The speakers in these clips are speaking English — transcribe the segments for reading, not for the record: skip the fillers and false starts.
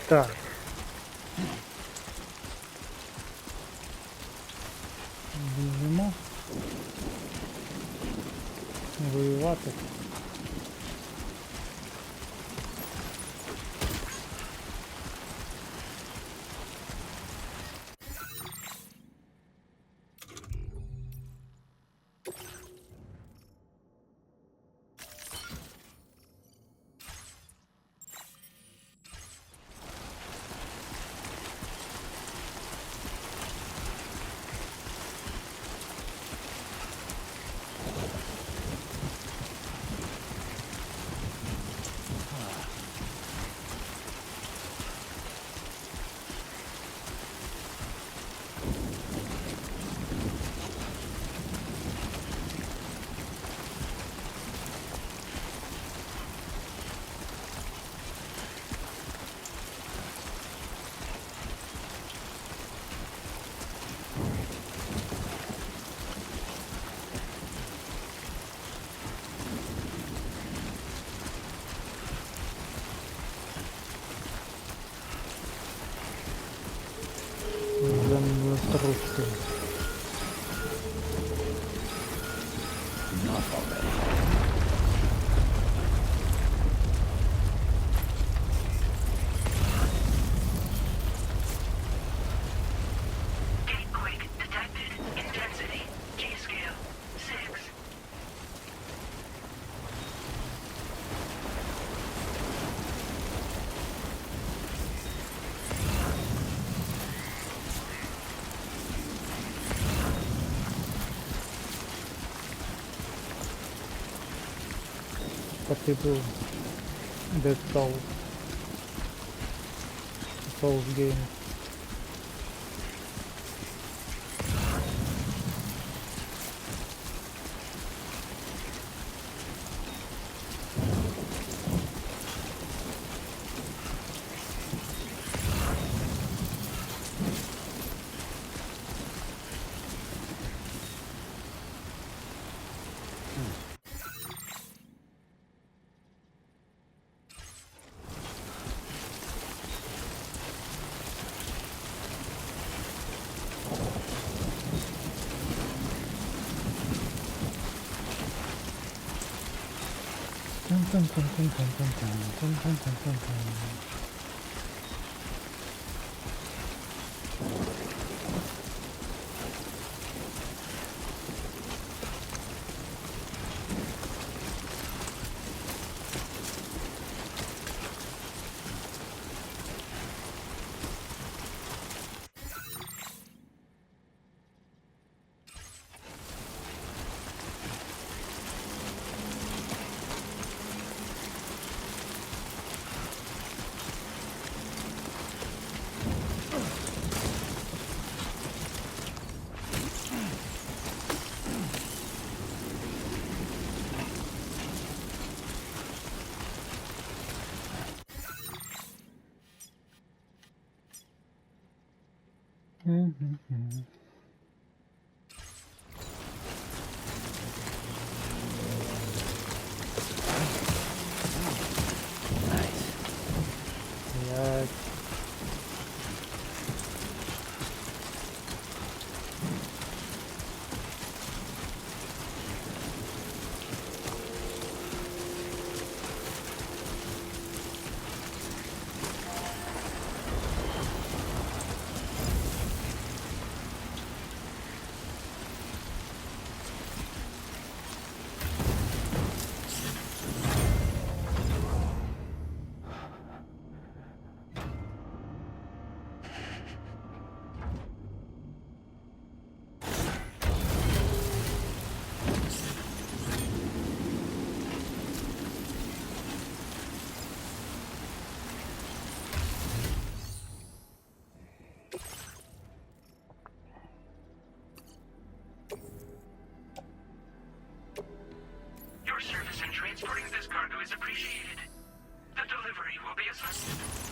Так. Біжимо. Воювати. Трошки. По типу Dead Souls. Souls Game. Transporting this cargo is appreciated. The delivery will be assigned.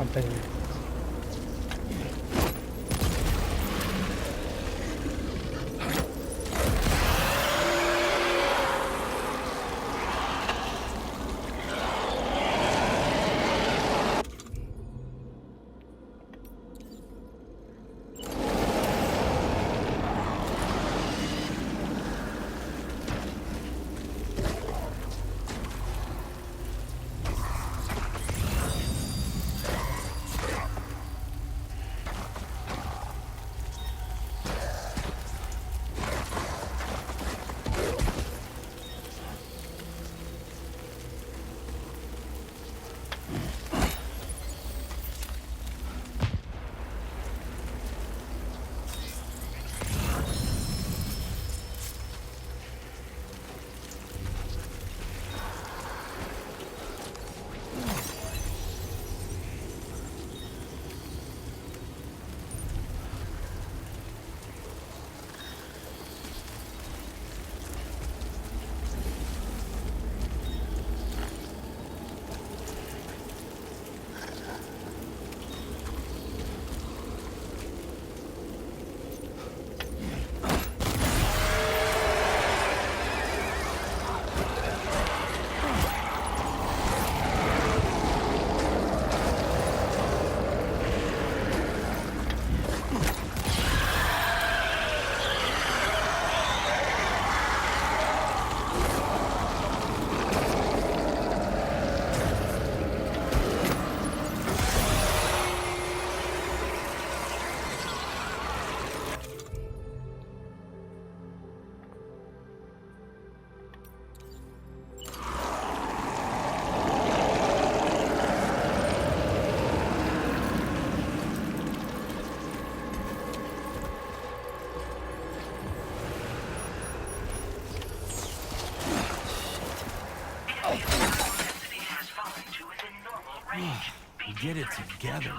А де він? Density has fallen to within normal range. Get it together.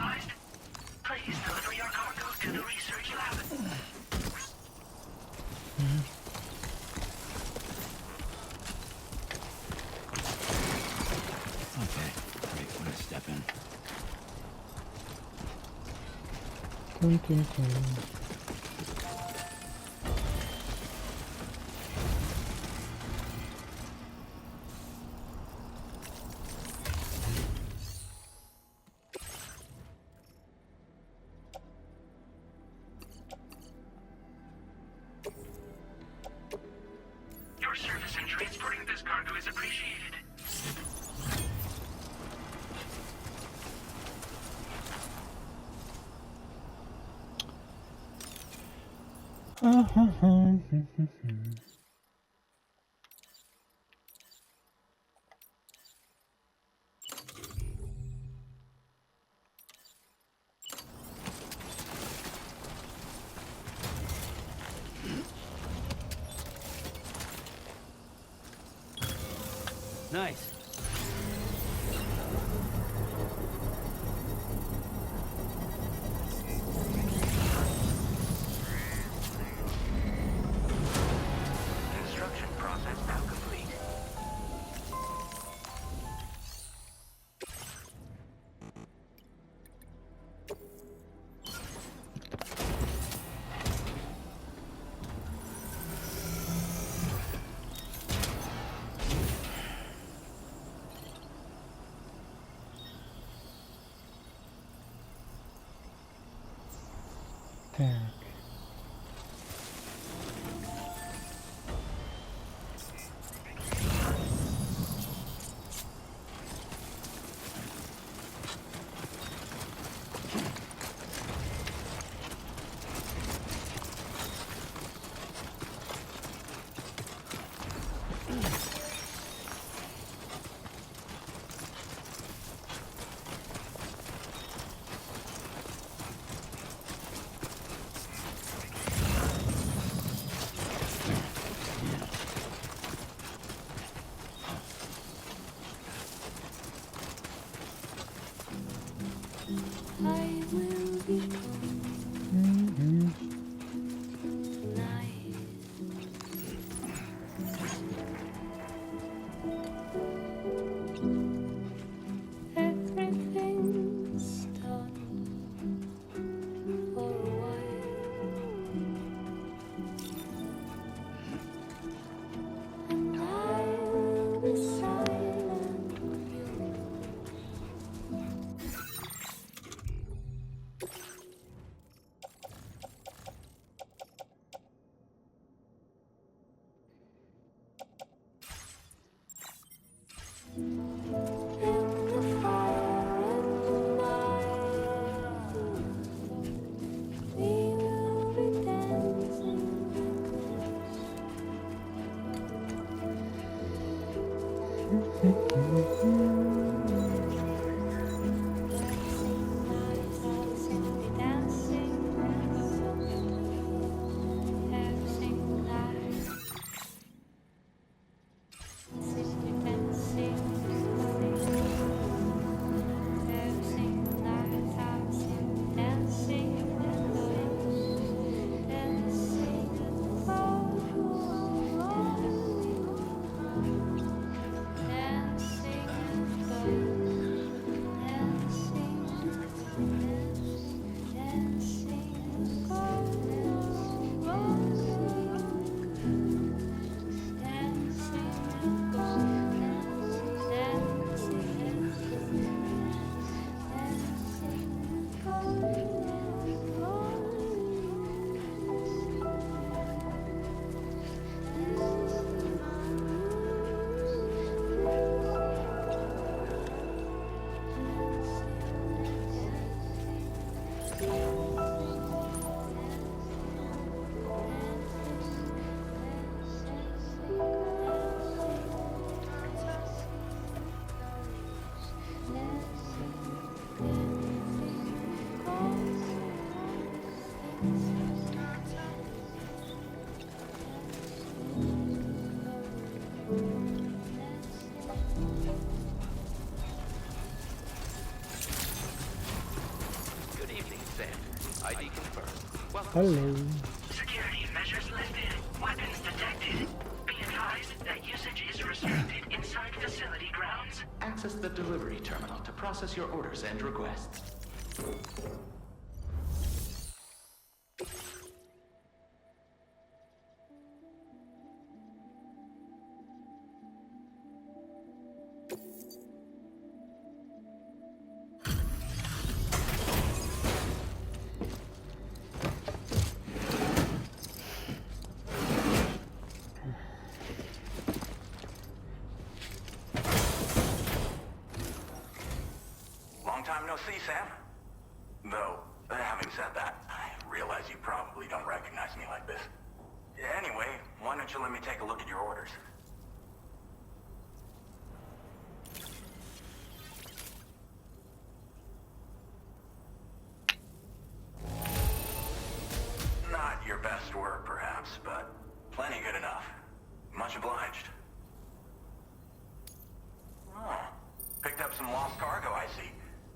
Please deliver your cargo to the research lab. Okay, great. I'm gonna step in. Тун-тун-тун. Your service in transporting this cargo is appreciated. Nice. Construction process now complete. Так. I will be night. Everything Good evening, Sam. ID confirmed. Welcome. Hello. Security measures lifted. Weapons detected. Be advised that usage is restricted inside facility grounds. Access the delivery terminal to process your orders and requests. Long time no see, Sam. Though, having said that, I realize you probably don't recognize me like this. Anyway, why don't you let me take a look at your orders? Not your best work, perhaps, but plenty good enough. Much obliged. Oh, picked up some lost cargo, I see.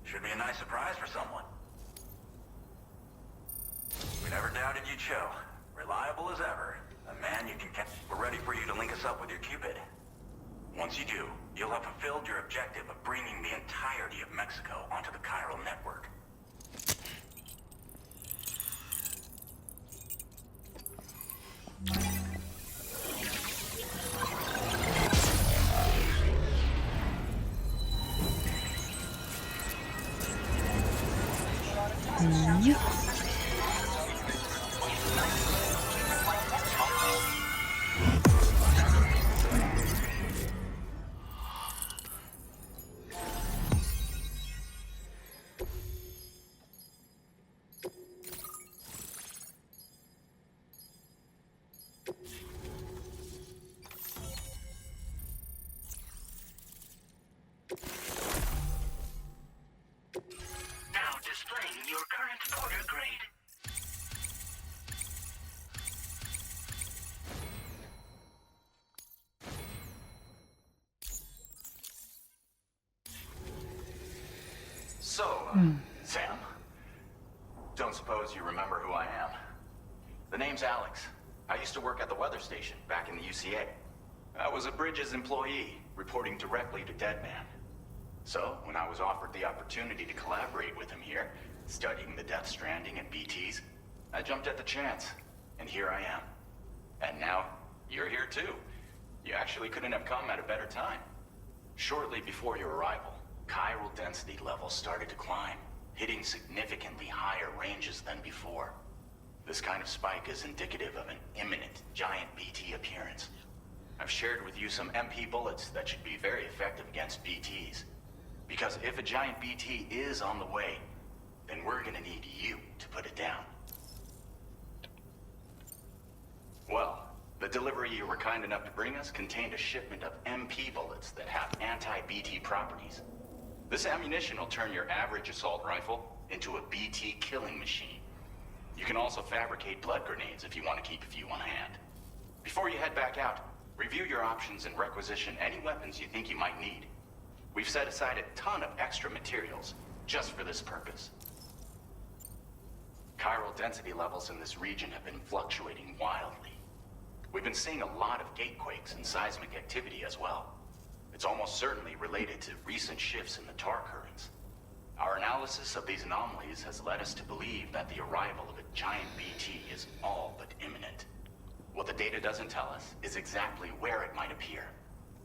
Should be a nice surprise for someone. We never doubted you'd show. Reliable as ever. A man you can count. We're ready for you to link us up with your Cupid. Once you do, you'll have fulfilled your objective of bringing the entirety of Mexico onto the chiral network. Now displaying your current order grade. So, Sam, don't suppose you remember who I am? The name's Alex. I used to work at the weather station back in the UCA. I was a Bridges employee, reporting directly to Deadman. So, when I was offered the opportunity to collaborate with him here, studying the Death Stranding and BTs, I jumped at the chance, and here I am. And now, you're here too. You actually couldn't have come at a better time. Shortly before your arrival, chiral density levels started to climb, hitting significantly higher ranges than before. This kind of spike is indicative of an imminent giant BT appearance. I've shared with you some MP bullets that should be very effective against BTs. Because if a giant BT is on the way, then we're gonna need you to put it down. Well, the delivery you were kind enough to bring us contained a shipment of MP bullets that have anti-BT properties. This ammunition will turn your average assault rifle into a BT killing machine. You can also fabricate blood grenades if you want to keep a few on hand. Before you head back out, review your options and requisition any weapons you think you might need. We've set aside a ton of extra materials just for this purpose. Chiral density levels in this region have been fluctuating wildly. We've been seeing a lot of gatequakes and seismic activity as well. It's almost certainly related to recent shifts in the tar currents. Our analysis of these anomalies has led us to believe that the arrival of a giant BT is all but imminent. What the data doesn't tell us is exactly where it might appear.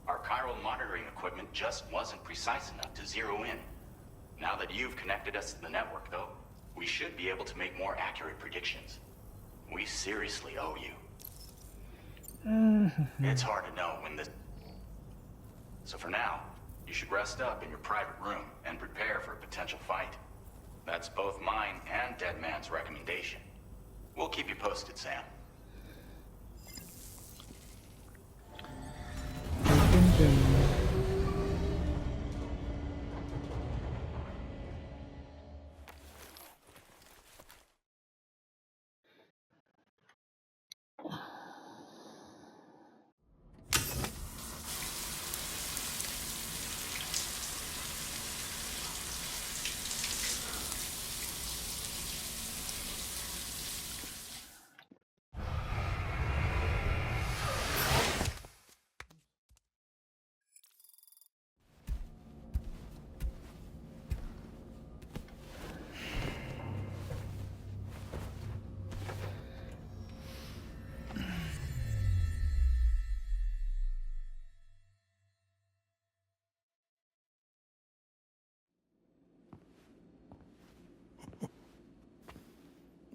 Our chiral monitoring equipment just wasn't precise enough to zero in. Now that you've connected us to the network, though, we should be able to make more accurate predictions. We seriously owe you. It's hard to know when this... So for now, you should rest up in your private room and prepare for a potential fight. That's both mine and Deadman's recommendation. We'll keep you posted, Sam.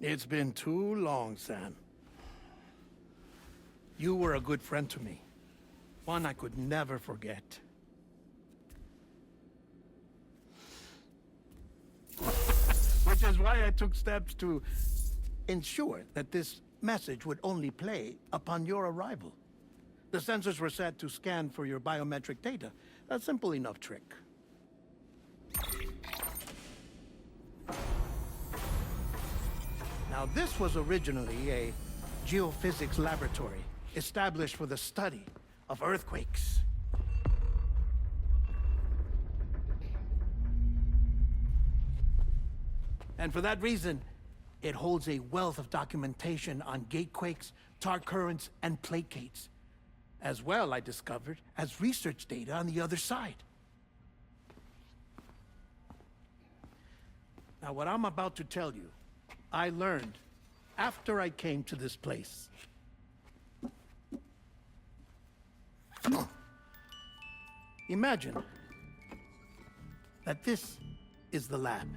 It's been too long, Sam. You were a good friend to me. One I could never forget. Which is why I took steps to ensure that this message would only play upon your arrival. The sensors were set to scan for your biometric data. A simple enough trick. Now, this was originally a geophysics laboratory established for the study of earthquakes. And for that reason, it holds a wealth of documentation on gatequakes, tar currents, and placates. As well, I discovered, as research data on the other side. Now, what I'm about to tell you, I learned after I came to this place. Imagine that this is the lab.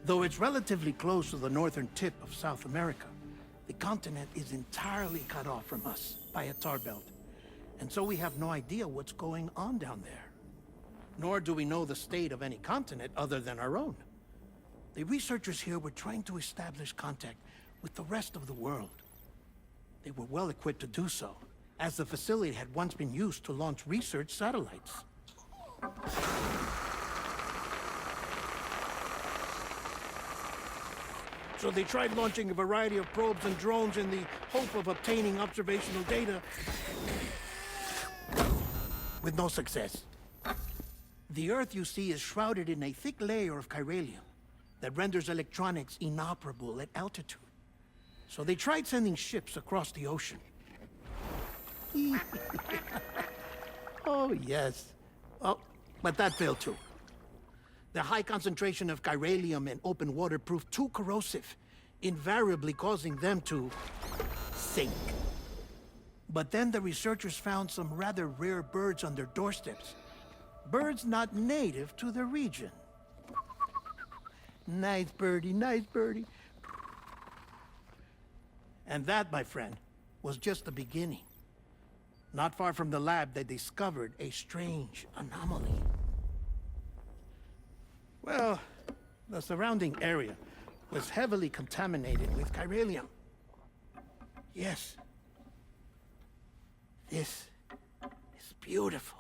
Though it's relatively close to the northern tip of South America, the continent is entirely cut off from us by a tar belt. And so we have no idea what's going on down there. Nor do we know the state of any continent other than our own. The researchers here were trying to establish contact with the rest of the world. They were well equipped to do so, as the facility had once been used to launch research satellites. So they tried launching a variety of probes and drones in the hope of obtaining observational data, with no success. The Earth, you see, is shrouded in a thick layer of chiralium that renders electronics inoperable at altitude. So they tried sending ships across the ocean. Oh, yes. Oh, but that failed too. The high concentration of chiralium in open water proved too corrosive, invariably causing them to sink. But then the researchers found some rather rare birds on their doorsteps. Birds not native to the region. Nice birdie, nice birdie. And that, my friend, was just the beginning. Not far from the lab, they discovered a strange anomaly. Well, the surrounding area was heavily contaminated with chiralium. Yes. This is beautiful.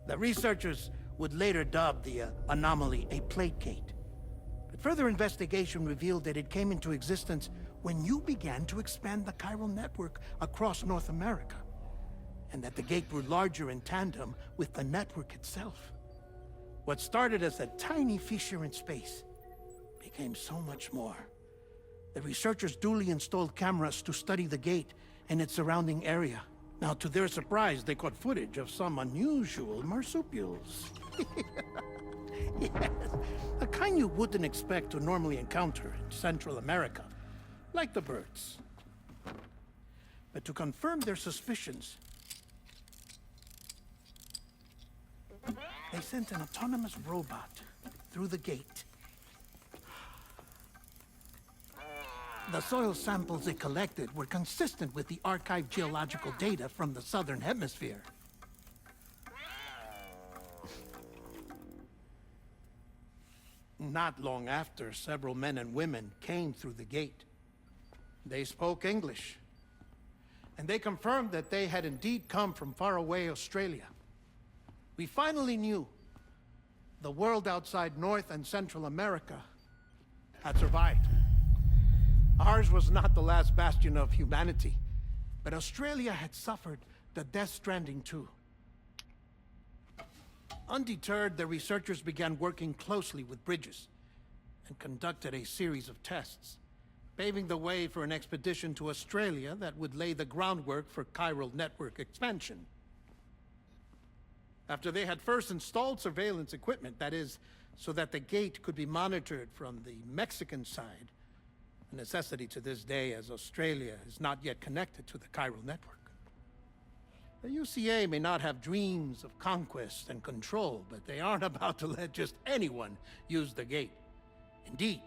The researchers would later dub the anomaly a plate gate. But further investigation revealed that it came into existence when you began to expand the chiral network across North America, and that the gate grew larger in tandem with the network itself. What started as a tiny fissure in space became so much more. The researchers duly installed cameras to study the gate and its surrounding area. Now, to their surprise, they caught footage of some unusual marsupials. Yes, the kind you wouldn't expect to normally encounter in Central America, like the birds. But to confirm their suspicions, they sent an autonomous robot through the gate. The soil samples it collected were consistent with the archived geological data from the southern hemisphere. Not long after, several men and women came through the gate. They spoke English, and they confirmed that they had indeed come from faraway Australia. We finally knew the world outside North and Central America had survived. Ours was not the last bastion of humanity, but Australia had suffered the death stranding too. Undeterred, the researchers began working closely with Bridges and conducted a series of tests, paving the way for an expedition to Australia that would lay the groundwork for chiral network expansion. After they had first installed surveillance equipment, that is, so that the gate could be monitored from the Mexican side, a necessity to this day as Australia is not yet connected to the chiral network. The UCA may not have dreams of conquest and control, but they aren't about to let just anyone use the gate. Indeed,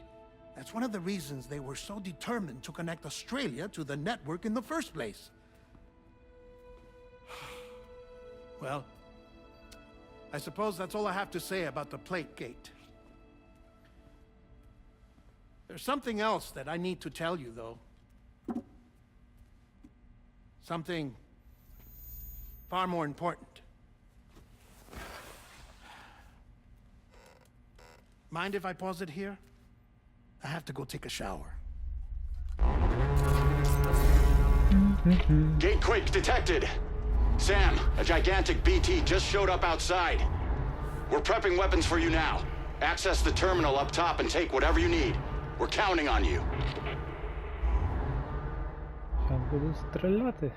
that's one of the reasons they were so determined to connect Australia to the network in the first place. Well, I suppose that's all I have to say about the plate gate. There's something else that I need to tell you, though. Something far more important. Mind if I pause it here? I have to go take a shower. Gate quake detected. Sam, a gigantic BT just showed up outside. We're prepping weapons for you now. Access the terminal up top and take whatever you need. We're counting on you. Зараз буду стріляти.